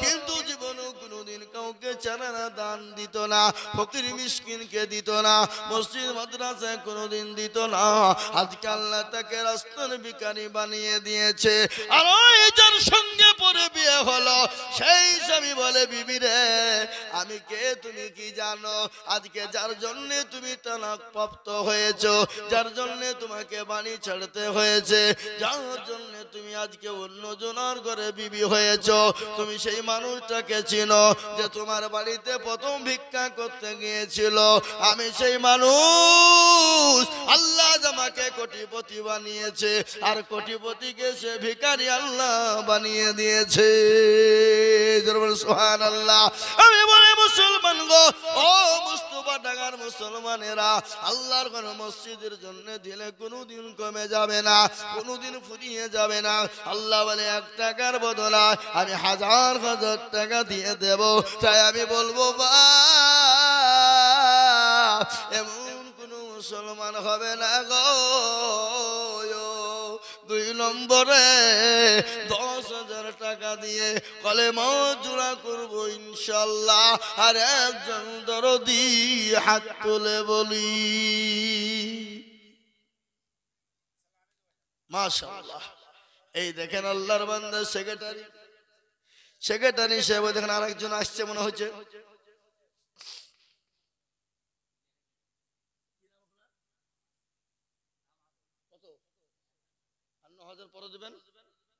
কিন্তু জীবনে কোনোদিন কাউকে চারানা দান দিত না, ফকির মিসকিনকে দিত না, মসজিদ মাদ্রাসায় কোনোদিন দিত না। আজকে আল্লাহ তাকে রাস্তার ভিখারি বানিয়ে দিয়েছে। আর ওই যার সঙ্গে পরে বিয়ে হলো সেই স্বামী বলে, বিবি রে, আমি কে তুমি কি জানো? আজকে যার জন্য তুমি তালাক প্রাপ্ত হয়েছো, যার জন্য তোমাকে বাড়ি ছাড়তে হয়েছে, যার জন্য তুমি আজকে অন্য জনের ঘরে বিবি হয়েছো, তুমি সেই মানুষটাকে চিনো যে তোমার বাড়িতে প্রথম ভিক্ষা করতে গিয়েছিল? আমি সেই মানুষ। আল্লাহ আমাকে কোটিপতি বানিয়েছে, আর কোটিপতিকে সে ভিখারি আল্লাহ বানিয়ে দিয়েছে। সুবহানাল্লাহ। আমি বলি, মুসলমান গো, ও মুস্তফা ঢাকার মুসলমানেরা, আল্লাহর ঘর মসজিদের জন্য দিলে কোনোদিন কমে যাবে না, কোনোদিন ফুরিয়ে যাবে না। আল্লাহ বলে, 1 টাকার বদলে আমি 1000 টাকা দিয়ে দেব। তাই আমি বলবো, বা এমন কোন মুসলমান হবে না গো 2 নম্বরে 10,000 টাকা দিয়ে কলেমা জোড়া করবো ইনশাল্লাহ। আর একজন দরদি হাত তুলে বলি মাশাআল্লাহ। এই দেখেন আল্লাহর বান্দা সেক্রেটারি সাহেব, দেখেন আরেকজন আসছে মনে হচ্ছে।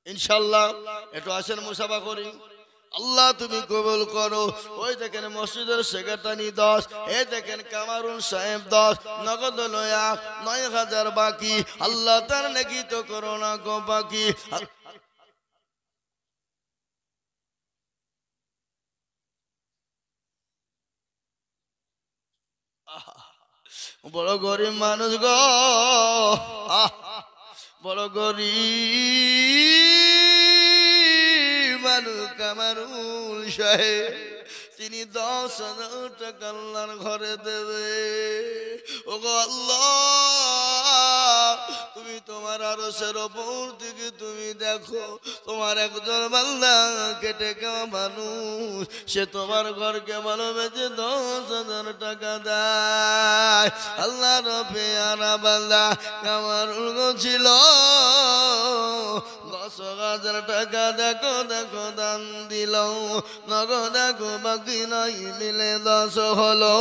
ইনশাআল্লাহ একটু আসেন, মুসাফা করি। আল্লাহ তুমি কবুল করো। ওই দেখেন মসজিদের সেক্রেটারি 10, এই দেখেন কামারুল সাহেব 10, নগদ 9,000 বাকি। আল্লাহ তার নেকি তো করো না গো বাকি। বড় গরিব মানুষ গো, বড় গরিব মানুষ কামারুল সাহেব। তিনি 10,000 টাকা আল্লাহর ঘরে দেবে। ওগো আল্লাহ, তুমি তোমার আরশের ওপর থেকে তুমি দেখো, তোমার একজন বান্দা কেটে খাওয়া মানুষ, সে তোমার ঘরকে ভালোবেসে 10,000 টাকা দেয়। আল্লাহর পেয়ারা বান্দা কামারুল ছিল, 10,000 টাকা দেখো দেখো দান দিল, নগদ দেখো বাকি নাই মিলে 10 হলো।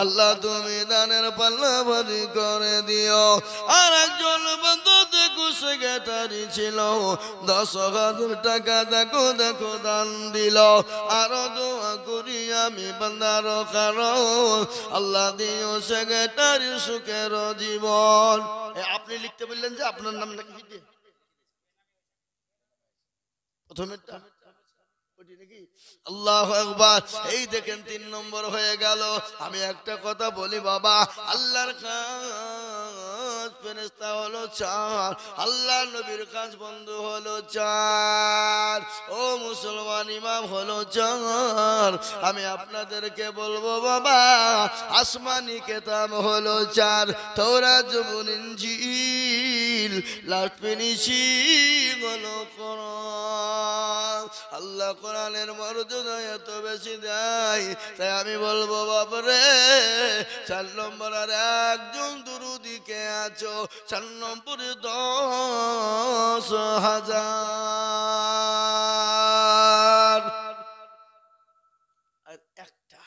আল্লাহ তুমি দানের পাল্লা ভারী করে দিও। আর একজন বন্ধু দেখো সেক্রেটারি ছিল, 10,000 টাকা দেখো দেখো দান দিল। আরো দোয়া করি আমি বান্দার কারণ, আল্লাহ দিও সেক্রেটারি সুখের জীবন। আপনি লিখতে বললেন যে আপনার নাম নাকি প্রথমেরটা নাকি? আল্লাহু আকবার। এই দেখেন 3 নম্বর হয়ে গেল। আমি একটা কথা বলি বাবা, আল্লাহর কাজ ফেরেশতা হলো 4, আল্লাহর নবীর কাজ বন্ধু হলো 4, ও মুসলমান ইমাম হলো 4। আমি আপনাদেরকে বলবো বাবা, আসমানি কিতাব হলো 4, তাওরাত জবুর ইনজিল, লাস্ট ফিনিশিং হলো কোরআন। আল্লাহ কোরআনের মর্যাদা এত বেশি দেয়, তাই আমি বলবো বাবারে, 4 নম্বর আর একজন দুরুদিকে আছো, 4 নম্বরে 10,000 আর একটা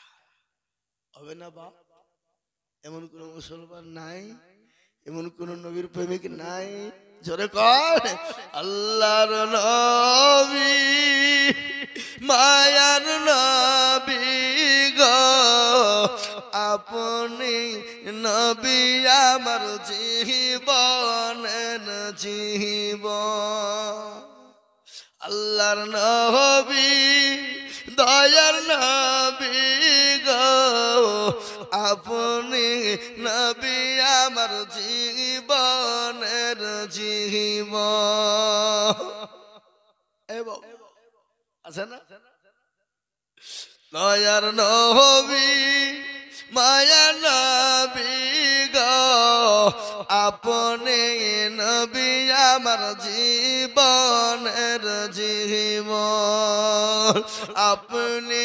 হবে না বাপ? এমন কোন মুসলমান নাই, এমন কোন নবীর প্রেমিক নাই, জোরে কর আল্লাহর নবী মায়ার নবী গো, আপনি নবী আমার জীবনের জীবন। আল্লাহর নবী দয়ার নবী গো, আপনি নবী আমার জীবনের জীবন। আছে না দয়ার নবী মায়া নবী গো, আপনি নবী আমার জীবনের জীবন। আপনি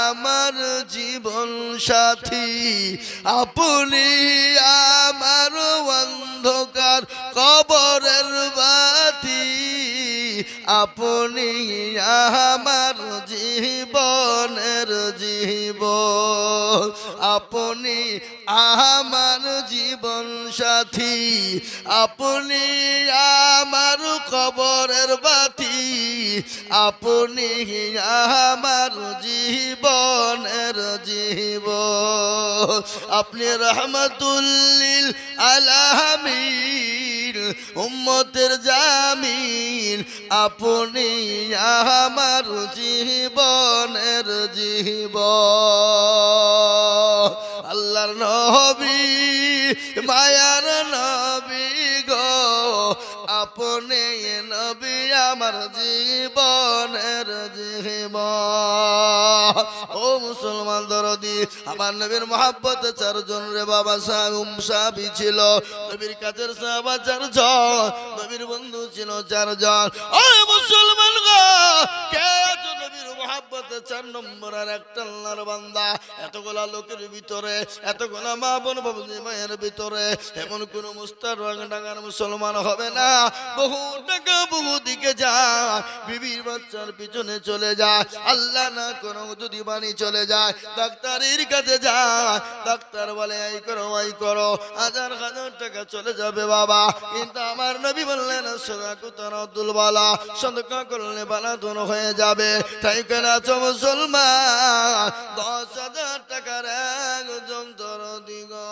আমার জীবন সাথী, আপনি আমার অন্ধকার কবরের বাতি, আপনি আমার জীবনের জীবন, আপনি আমার জীবন সাথী, আপনি আমার কবরের বাতি, আপনি আমার জীবনের জীবন। আপনি রহমাতুল লিল আলামিন, উম্মতের জামিন, আপনি আমার জীবনের জীবন। আল্লাহর নবী মায়ার নবী গো, আপনি নবী আমার জীবনের জীবন। ও মুসলমান দরদি, আমার নবীর মহব্বত 4 জন রে বাবা। সাহাবী ছিল, নবীর কাছের সাহাবা 4 জন, নবীর বন্ধু ছিল 4 জন। ও মুসলমান গো, কে আছো নবীর মহব্বতে 4 নম্বর আর একটা আল্লাহর বান্দা? এতগুলা লোকের ভিতরে, এতগুলা মা বোন বাবুজি মায়ের ভিতরে এমন কোন মুস্তার রং ডাঙার মুসলমান হবে না। বহু টাকা বহু দিকে যায়, বিবির বাচ্চার পিছনে চলে যায়, আল্লাহ না কোনো যদি বাণী চলে যায়, ডাক্তারের কাছে যায়, ডাক্তার বলে এই করো এই করো, 1000 টাকা চলে যাবে বাবা। কিন্তু আমার নবী বললেন সাদাকাতুন আব্দুল-বালা, সাদাকা করলে বালাদুন হয়ে যাবে। তাই কেন আছো মুসলমান, 10,000 টাকার একজন দরদি গো।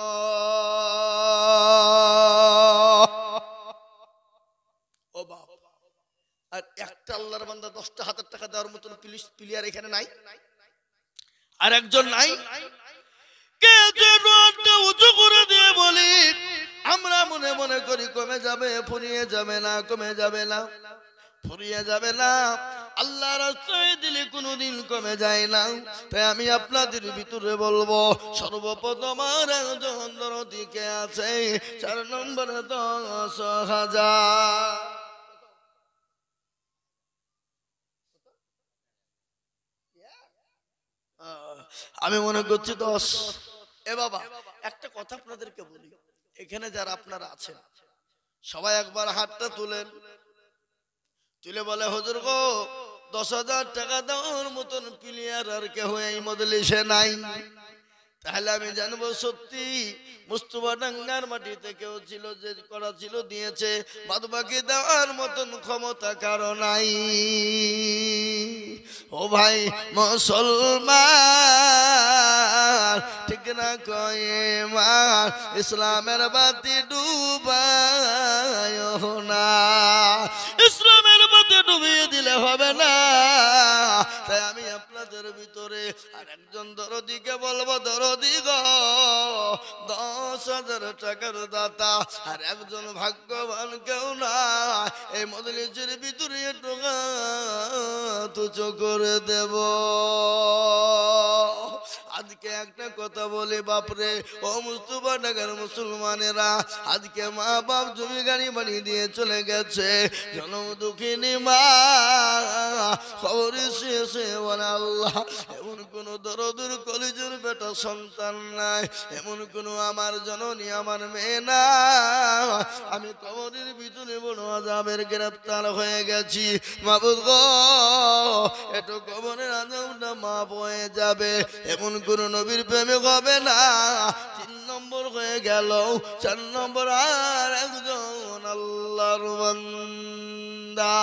ও বাপ, আর একটা আল্লাহর বান্দা 10,000 টাকা দেওয়ার মতন প্লেয়ার এখানে নাই, আর একজন নাই। কে যেন একটা উঁচু করে দিয়ে বলি, আমরা মনে মনে করি কমে যাবে, ফুরিয়ে যাবে না, কমে যাবে না। ফুরিয়ে যাবে না, আল্লাহ রাস্তায় দিলে কোনোদিন কমে যায় না। তাই আমি আপনাদের ভিতরে বলবো, সর্বপ্রথম আর একজন দরদিকে আছে, 4 নম্বরে 10,000। আমি মনে করছি 10। এ বাবা, একটা কথা আপনাদেরকে বলি, এখানে যারা আপনারা আছেন সবাই একবার হাতটা তুলেন, তুলে বলে, হুজুর গো 10,000 টাকা দেওয়ার মতন প্লেয়ার আর কেউ এই মজলিসে নাই। তাহলে আমি জানবো সত্যি মুস্তফা ডাঙ্গার মাটিতে কেউ ছিল, যে করা ছিল দিয়েছে, বাদ বাকি দেওয়ার মতন ক্ষমতা কারো নাই। ও ভাই মুসলমান, ঠিক না কয়ে মা, ইসলামের বাতি ডুবায় না, ইসলামের বাতি ডুবিয়ে দিলে হবে না। তাই আমি আপনাদের ভিতরে আর একজন দরদিকে বলবো, দরদি গো 10,000 টাকার দাতা আর একজন ভাগ্যবান কেউ না, এই মজলিসের ভিতরে টাকা তুচো করে দেব। আজকে একটা কথা বলি বাপরে, ও মুস্তফা ঢাকার মুসলমানেরা, আজকে মা বাপ জমি গাড়ি বাড়ি দিয়ে চলে গেছে, জনম দুঃখিনী মা খবর শেষে বলে, আল্লাহ এমন কোন দরদুর কলিজের বেটা সন্তান নাই, এমন কোন আমার জননী আমার মেয়ে না, আমি কবরের ভিতরে বড় আযাবের গ্রেফতার হয়ে গেছি। মাবুদ গো, একটু কবরের আযাবটা মাফ হয়ে যাবে, এমন কোন নবীর প্রেমে হবে না। 3 নম্বর হয়ে গেল, 4 নম্বর আর একজন আল্লাহর বান্দা।